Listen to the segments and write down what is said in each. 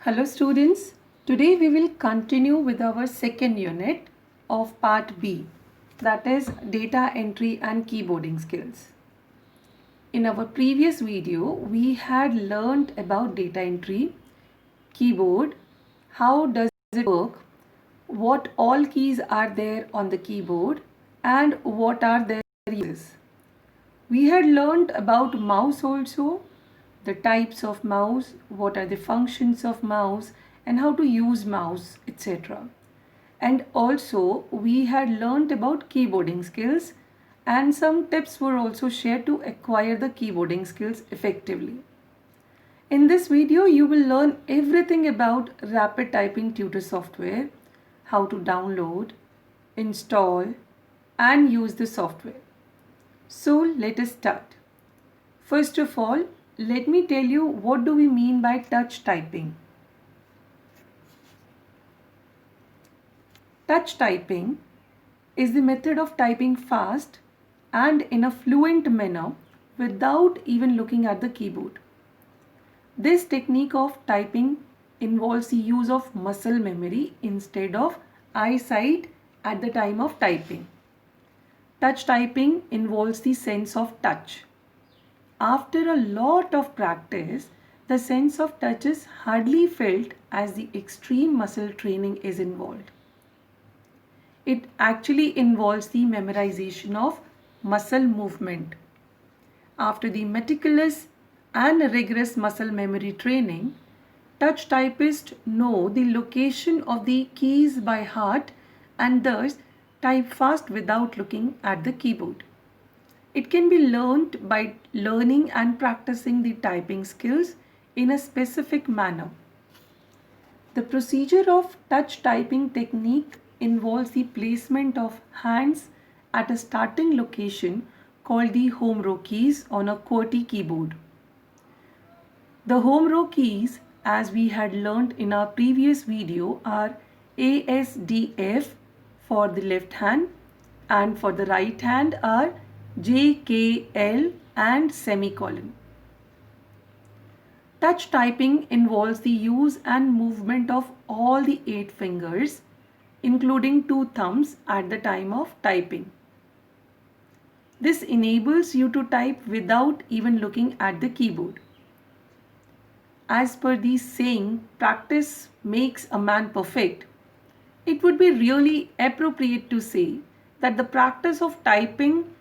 Hello students, today we will continue with our second unit of part B, that is data entry and keyboarding skills. In our previous video, we had learned about data entry, keyboard, how does it work, what all keys are there on the keyboard and what are their uses. We had learned about mouse also, the types of mouse, what are the functions of mouse and how to use mouse, etc. And also we had learned about keyboarding skills and some tips were also shared to acquire the keyboarding skills effectively. In this video you will learn everything about rapid typing tutor software, how to download, install and use the software. So let us start. First of all, let me tell you what do we mean by touch typing. Touch typing is the method of typing fast and in a fluent manner without even looking at the keyboard. This technique of typing involves the use of muscle memory instead of eyesight at the time of typing. Touch typing involves the sense of touch. After a lot of practice, the sense of touch is hardly felt as the extreme muscle training is involved. It actually involves the memorization of muscle movement. After the meticulous and rigorous muscle memory training, touch typists know the location of the keys by heart and thus type fast without looking at the keyboard. It can be learned by learning and practicing the typing skills in a specific manner. The procedure of touch typing technique involves the placement of hands at a starting location called the home row keys on a QWERTY keyboard. The home row keys, as we had learned in our previous video, are ASDF for the left hand and for the right hand are JKL and semicolon. Touch typing involves the use and movement of all the 8 fingers, including 2 thumbs at the time of typing. This enables you to type without even looking at the keyboard. As per the saying, practice makes a man perfect, it would be really appropriate to say that the practice of typing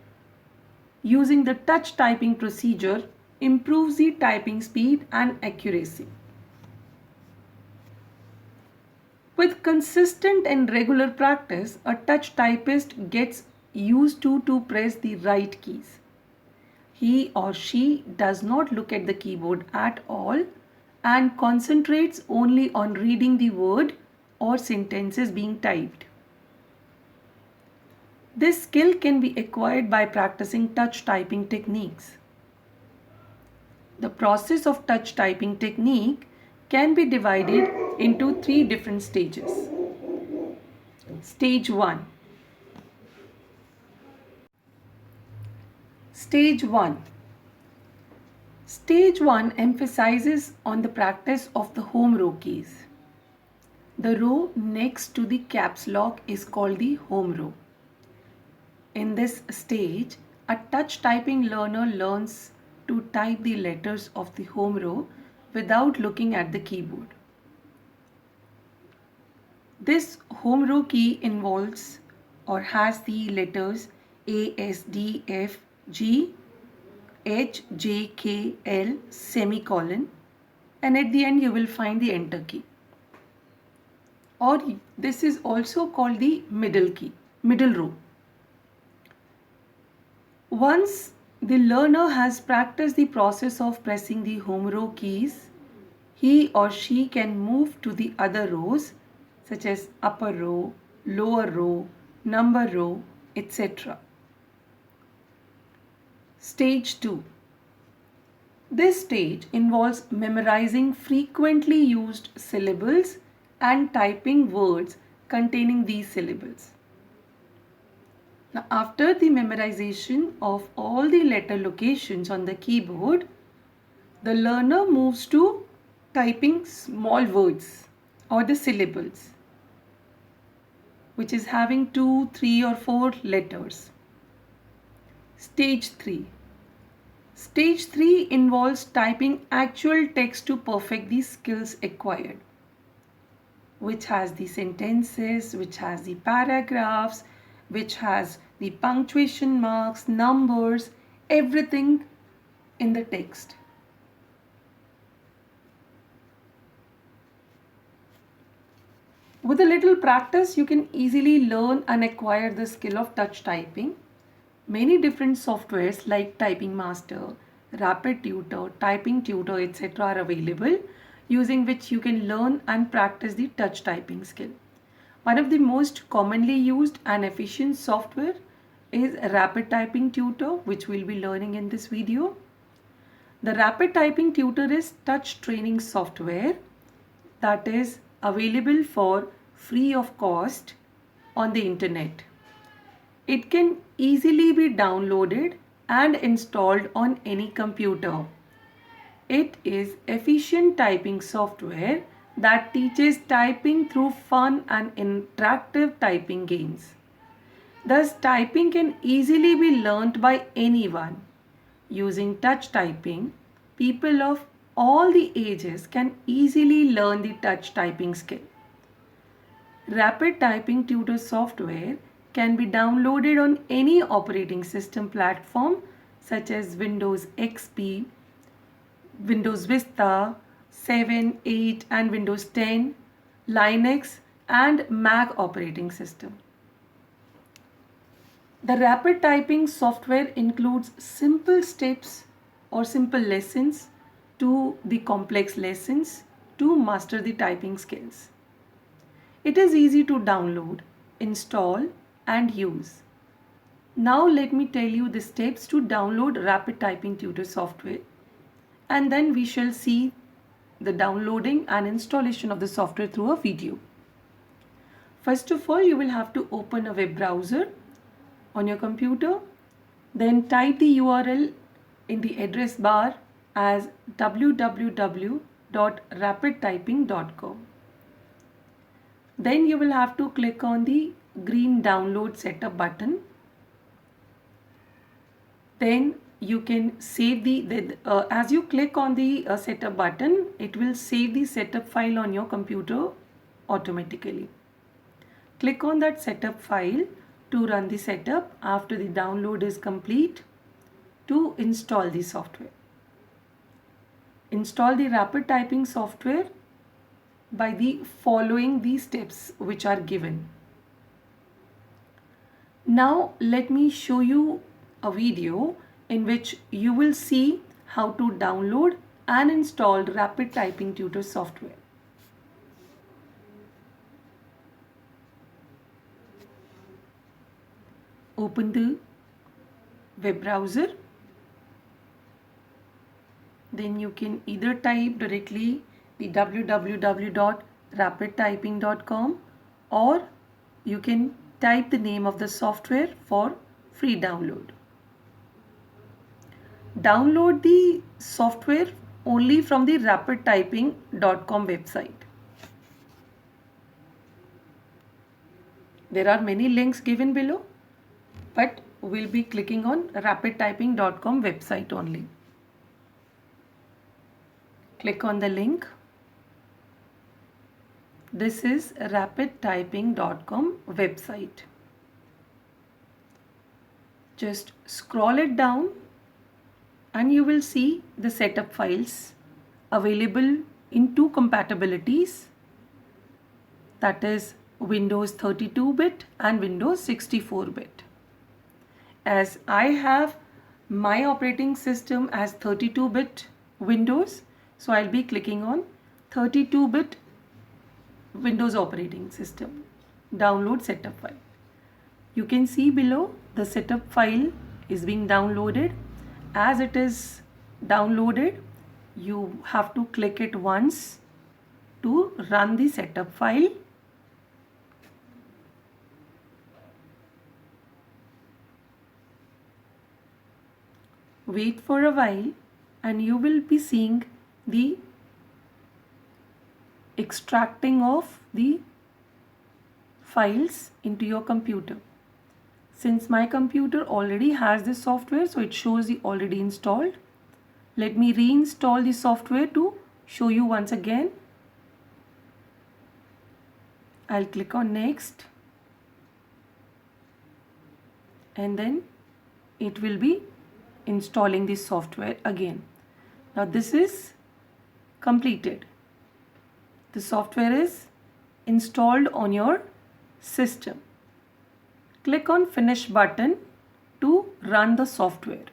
using the touch typing procedure improves the typing speed and accuracy. With consistent and regular practice, a touch typist gets used to press the right keys. He or she does not look at the keyboard at all and concentrates only on reading the word or sentences being typed. This skill can be acquired by practicing touch typing techniques. The process of touch typing technique can be divided into 3 different stages. Stage 1. Stage 1. Stage 1 emphasizes on the practice of the home row keys. The row next to the caps lock is called the home row. In this stage, a touch typing learner learns to type the letters of the home row without looking at the keyboard. This home row key involves or has the letters A, S, D, F, G, H, J, K, L, semicolon, and at the end you will find the enter key. Or this is also called the middle key, middle row. Once the learner has practiced the process of pressing the home row keys, he or she can move to the other rows such as upper row, lower row, number row, etc. Stage 2. This stage involves memorizing frequently used syllables and typing words containing these syllables. Now, after the memorization of all the letter locations on the keyboard, the learner moves to typing small words or the syllables, which is having 2, 3 or 4 letters. Stage 3. Stage 3 involves typing actual text to perfect the skills acquired, which has the sentences, which has the paragraphs, which has the punctuation marks, numbers, everything in the text. With a little practice, you can easily learn and acquire the skill of touch typing. Many different softwares like Typing Master, Rapid Tutor, Typing Tutor, etc. are available, using which you can learn and practice the touch typing skill. One of the most commonly used and efficient software is Rapid Typing Tutor, which we'll be learning in this video. The Rapid Typing Tutor is touch training software that is available for free of cost on the internet. It can easily be downloaded and installed on any computer. It is efficient typing software that teaches typing through fun and interactive typing games. Thus, typing can easily be learnt by anyone. Using touch typing, people of all the ages can easily learn the touch typing skill. Rapid Typing Tutor software can be downloaded on any operating system platform such as Windows XP, Windows Vista, 7, 8 and Windows 10, Linux and Mac operating system. The rapid typing software includes simple steps or simple lessons to the complex lessons to master the typing skills. It is easy to download, install and use. Now let me tell you the steps to download Rapid Typing Tutor software, and then we shall see the downloading and installation of the software through a video. First of all, you will have to open a web browser on your computer, then type the URL in the address bar as www.rapidtyping.com. Then you will have to click on the green download setup button. Then you can save as you click on the setup button, it will save the setup file on your computer automatically. Click on that setup file to run the setup after the download is complete to install the software. Install the rapid typing software by following these steps which are given. Now let me show you a video in which you will see how to download and install Rapid Typing Tutor software. Open the web browser. Then you can either type directly the www.rapidtyping.com or you can type the name of the software for free download. Download the software only from the rapidtyping.com website. There are many links given below, but we'll be clicking on rapidtyping.com website only. Click on the link. This is rapidtyping.com website. Just scroll it down and you will see the setup files available in two compatibilities, that is Windows 32-bit and Windows 64-bit. As I have my operating system as 32-bit Windows, so I'll be clicking on 32-bit Windows operating system, download setup file. You can see below the setup file is being downloaded. As it is downloaded, you have to click it once to run the setup file. Wait for a while and you will be seeing the extracting of the files into your computer. Since my computer already has this software, so it shows the already installed. Let me reinstall the software to show you once again. I'll click on next, and then it will be installing this software again. Now this is completed. The software is installed on your system. Click on Finish button to run the software.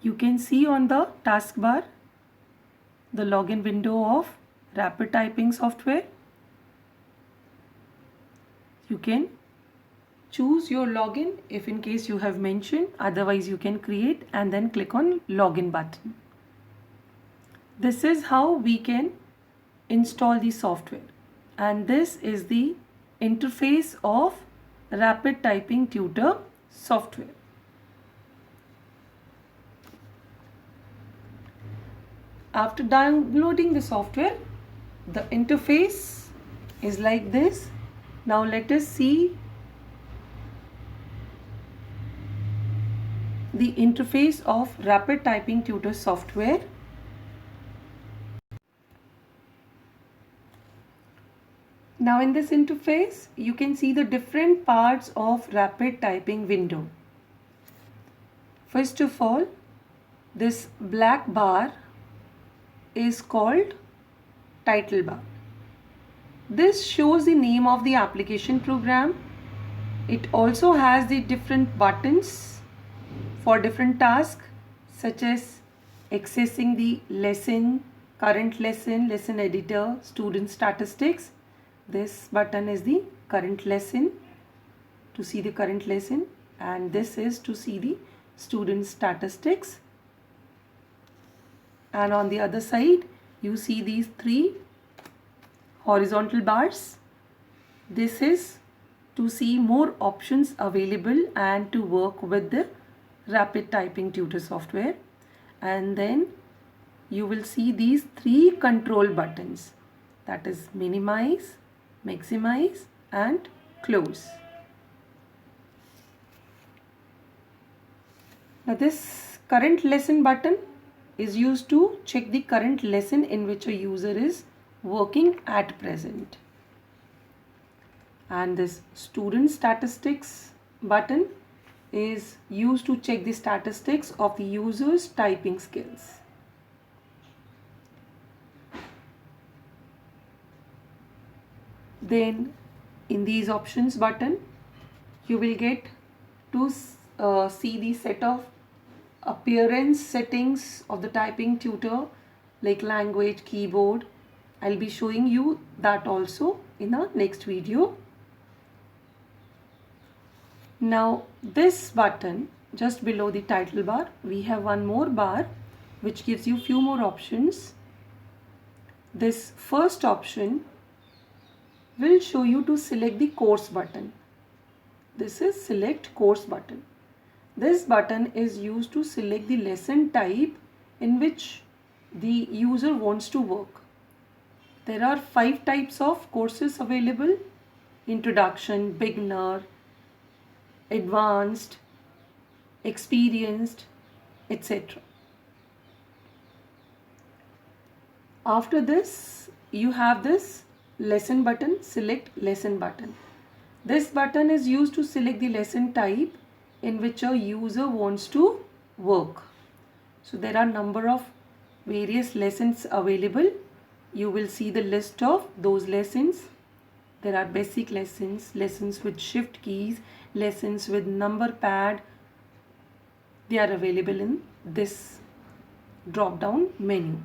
You can see on the taskbar the login window of Rapid Typing software. You can choose your login if in case you have mentioned, otherwise you can create and then click on login button. This is how we can install the software, and this is the interface of Rapid Typing Tutor software. After downloading the software, the interface is like this. Now let us see the interface of Rapid Typing Tutor software. Now in this interface, you can see the different parts of Rapid Typing window. First of all, this black bar is called title bar. This shows the name of the application program. It also has the different buttons for different tasks, such as accessing the lesson, current lesson, lesson editor, student statistics. This button is the current lesson, to see the current lesson, and this is to see the student statistics. And on the other side, you see these three horizontal bars. This is to see more options available and to work with the Rapid Typing Tutor software. And then you will see these three control buttons, that is minimize, maximize and close. Now this current lesson button is used to check the current lesson in which a user is working at present. And this student statistics button is used to check the statistics of the user's typing skills. Then in these options button, you will get to see the set of appearance settings of the typing tutor, like language, keyboard. I'll be showing you that also in the next video. Now this button, just below the title bar, we have one more bar which gives you few more options. This first option will show you to select the course button. This is select course button. This button is used to select the lesson type in which the user wants to work. There are 5 types of courses available: introduction, beginner, advanced, experienced, etc. After this, you have this lesson button, select lesson button. This button is used to select the lesson type in which a user wants to work. So there are number of various lessons available. You will see the list of those lessons. There are basic lessons, lessons with shift keys, lessons with number pad. They are available in this drop down menu.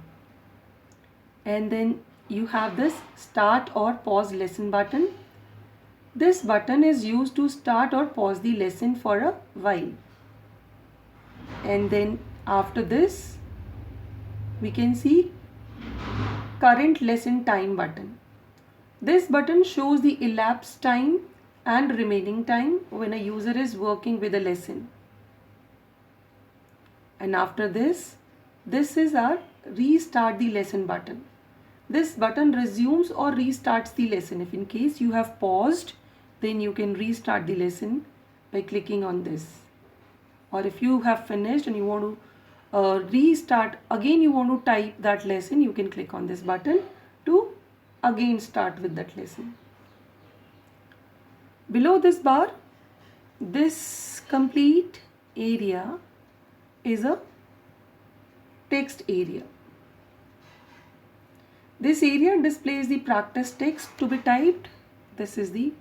And then you have this start or pause lesson button. This button is used to start or pause the lesson for a while. And then after this, we can see current lesson time button. This button shows the elapsed time and remaining time when a user is working with a lesson. And after this is our restart the lesson button. This button resumes or restarts the lesson. If in case you have paused, then you can restart the lesson by clicking on this. Or if you have finished and you want to restart again, you want to type that lesson, you can click on this button to again start with that lesson. Below this bar, this complete area is a text area. This area displays the practice text to be typed. This is the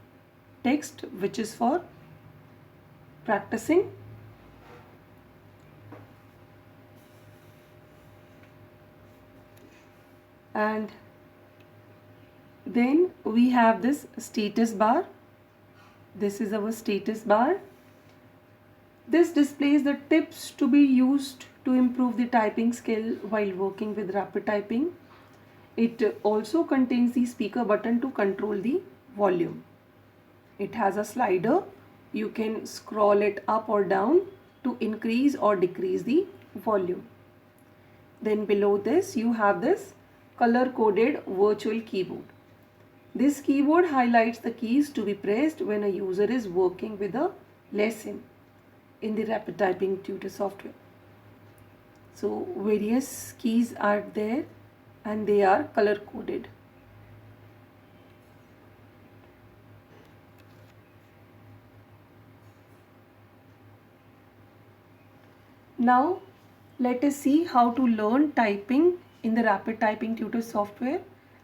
text which is for practicing. And then we have this status bar. This is our status bar. This displays the tips to be used to improve the typing skill while working with rapid typing. It also contains the speaker button to control the volume. It has a slider. You can scroll it up or down to increase or decrease the volume. Then below this you have this color-coded virtual keyboard. This keyboard highlights the keys to be pressed when a user is working with a lesson in the rapid typing tutor software. So various keys are there and they are color-coded. Now let us see how to learn typing in the rapid typing tutor software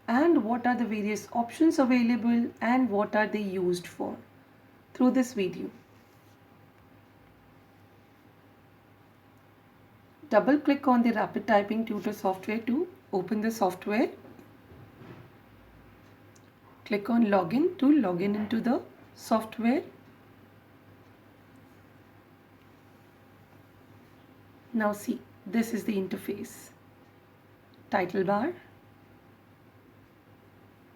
and what are the various options available and what are they used for through this video. Double click on the rapid typing tutor software to open the software. Click on login to log in into the software. Now see, this is the interface. Title bar,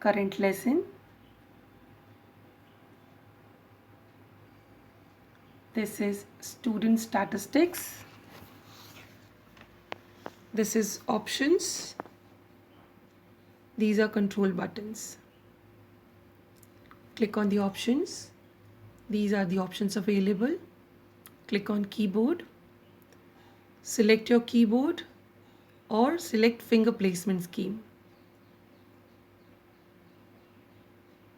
current lesson, this is student statistics, this is options, these are control buttons. Click on the options, these are the options available. Click on keyboard, select your keyboard or select finger placement scheme.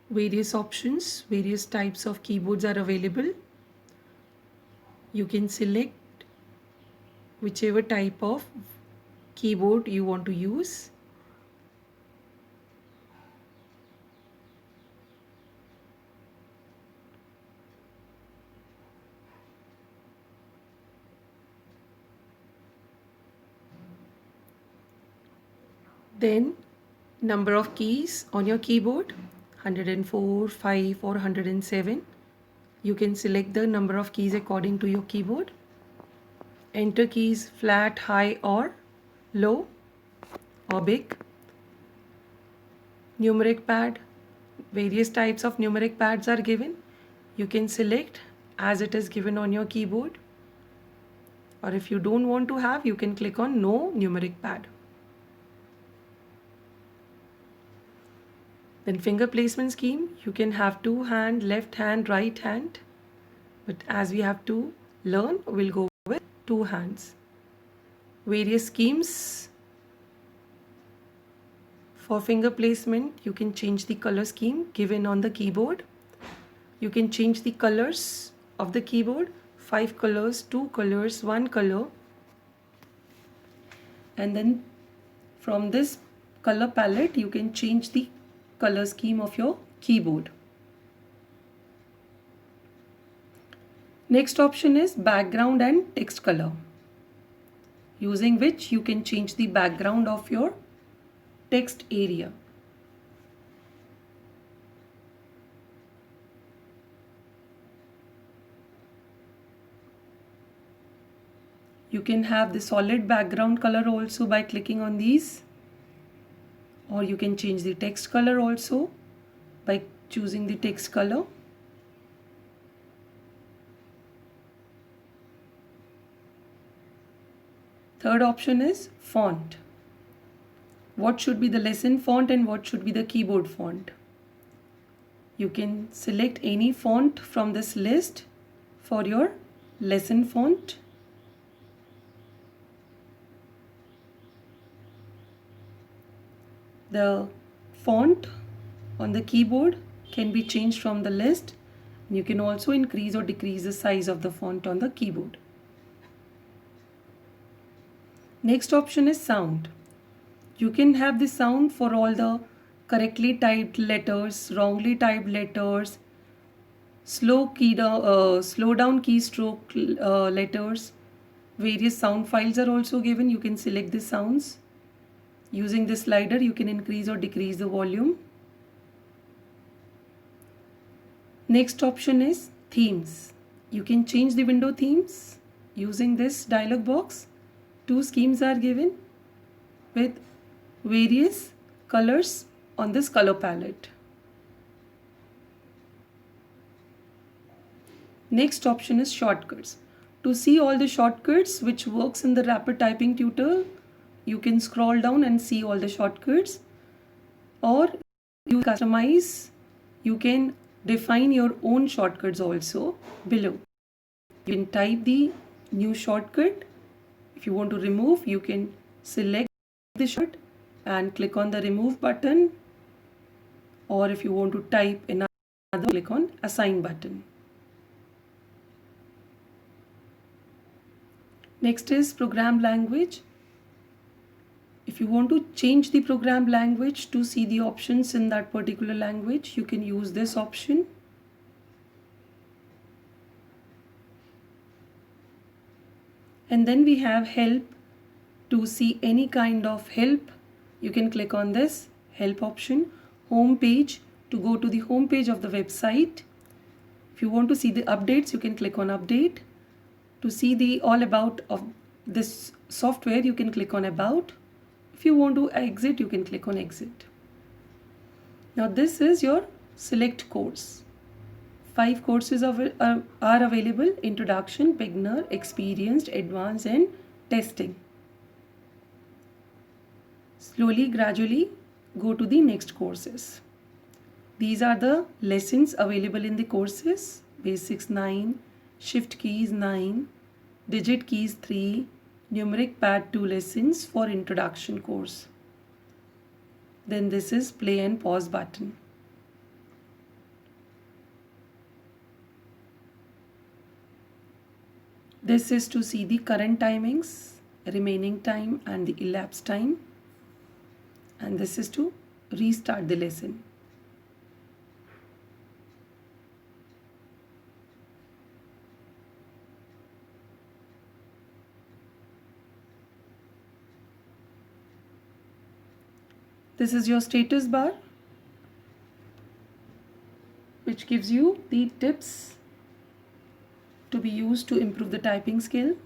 Various options, various types of keyboards are available. You can select whichever type of keyboard you want to use. Then number of keys on your keyboard, 104, 5 or 107. You can select the number of keys according to your keyboard. Enter keys flat, high or low or big. Numeric pad, various types of numeric pads are given. You can select as it is given on your keyboard, or if you don't want to have, you can click on no numeric pad. Then finger placement scheme, you can have two hand, left hand, right hand, but as we have to learn, we'll go with two hands. Various schemes for finger placement, you can change the color scheme given on the keyboard. You can change the colors of the keyboard, 5 colors, 2 colors, 1 color, and then from this color palette you can change the color scheme of your keyboard. Next option is background and text color, using which you can change the background of your text area. You can have the solid background color also by clicking on these, or you can change the text color also by choosing the text color. Third option is font. What should be the lesson font and what should be the keyboard font? You can select any font from this list for your lesson font. The font on the keyboard can be changed from the list. You can also increase or decrease the size of the font on the keyboard. Next option is sound. You can have the sound for all the correctly typed letters, wrongly typed letters, slow down keystroke letters. Various sound files are also given. You can select the sounds. Using this slider, you can increase or decrease the volume. Next option is themes. You can change the window themes using this dialog box. Two schemes are given with various colors on this color palette. Next option is shortcuts. To see all the shortcuts which works in the Rapid Typing Tutor, you can scroll down and see all the shortcuts, or you customize, you can define your own shortcuts also below. You can type the new shortcut. If you want to remove, you can select the shortcut and click on the remove button, or if you want to type another, click on assign button. Next is program language. If you want to change the program language to see the options in that particular language, you can use this option. And then we have help. To see any kind of help, you can click on this help option. Home page, to go to the home page of the website. If you want to see the updates, you can click on update. To see the all about of this software, you can click on about. If you want to exit, you can click on exit. Now this is your select course. 5 courses are available: introduction, beginner, experienced, advanced and testing. Slowly, gradually go to the next courses. These are the lessons available in the courses: basics 9, shift keys 9, digit keys 3, numeric pad 2 lessons for introduction course. Then this is play and pause button. This is to see the current timings, remaining time and the elapsed time. And this is to restart the lesson. This is your status bar, which gives you the tips to be used to improve the typing skill.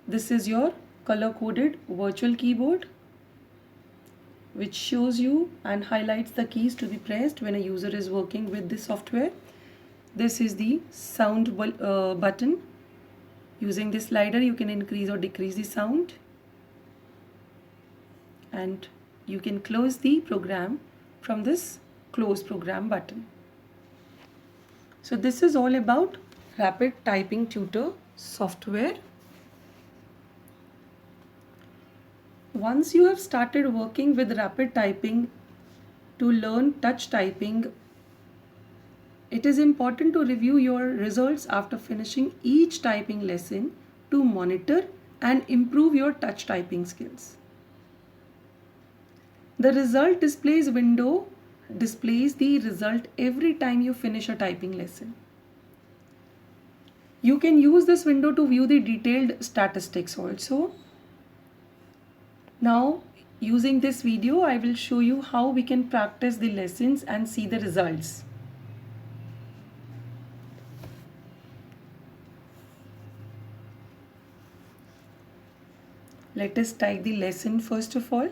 This is your color-coded virtual keyboard, which shows you and highlights the keys to be pressed when a user is working with the software. This is the sound button. Using this slider, you can increase or decrease the sound. And you can close the program from this close program button. So this is all about Rapid Typing Tutor software. Once you have started working with rapid typing to learn touch typing, it is important to review your results after finishing each typing lesson to monitor and improve your touch typing skills. The result displays window displays the result every time you finish a typing lesson. You can use this window to view the detailed statistics also. Now, using this video, I will show you how we can practice the lessons and see the results. Let us type the lesson first of all.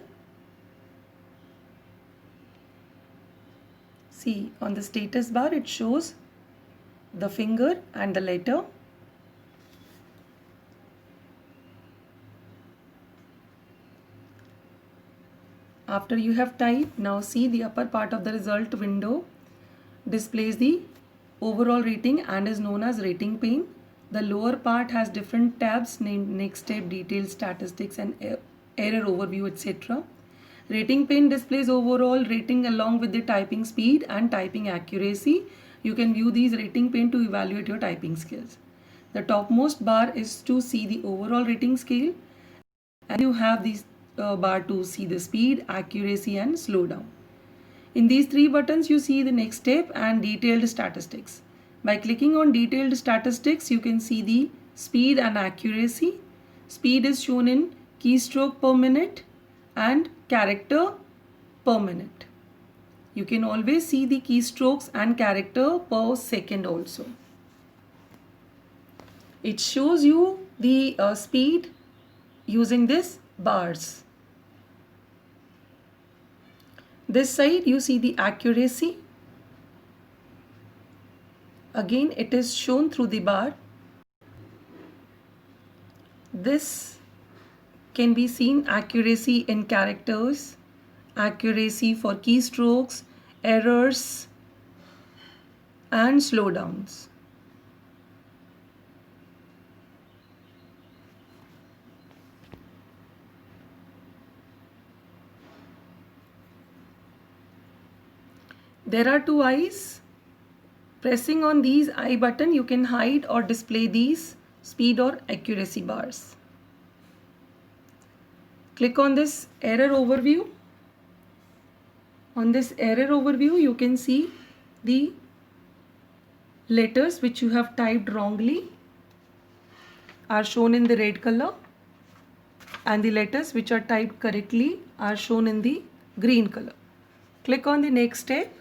See, on the status bar it shows the finger and the letter. After you have typed, now see the upper part of the result window displays the overall rating and is known as rating pane. The lower part has different tabs named next step, detailed statistics and error overview, etc. Rating pane displays overall rating along with the typing speed and typing accuracy. You can view these rating pane to evaluate your typing skills. The topmost bar is to see the overall rating scale, and you have this bar to see the speed, accuracy and slowdown. In these three buttons you see the next step and detailed statistics. By clicking on detailed statistics you can see the speed and accuracy. Speed is shown in keystroke per minute and character per minute. You can always see the keystrokes and character per second also. It shows you the speed using this bars. This side you see the accuracy. Again it is shown through the bar. This can be seen accuracy in characters, accuracy for keystrokes, errors and slowdowns. There are two eyes. Pressing on these eye button you can hide or display these speed or accuracy bars. Click on this error overview. On this error overview you can see the letters which you have typed wrongly are shown in the red color, and the letters which are typed correctly are shown in the green color. Click on the next step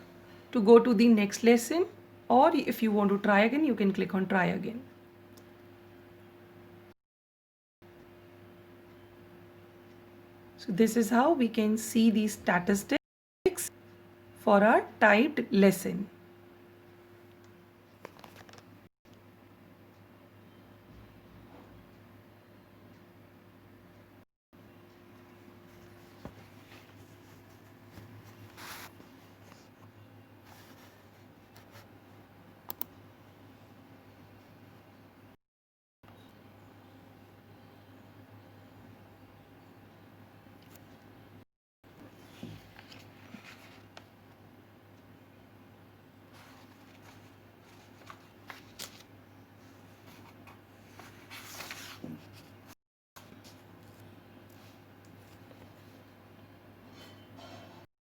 to go to the next lesson, or if you want to try again you can click on try again. So this is how we can see the statistics for our typed lesson.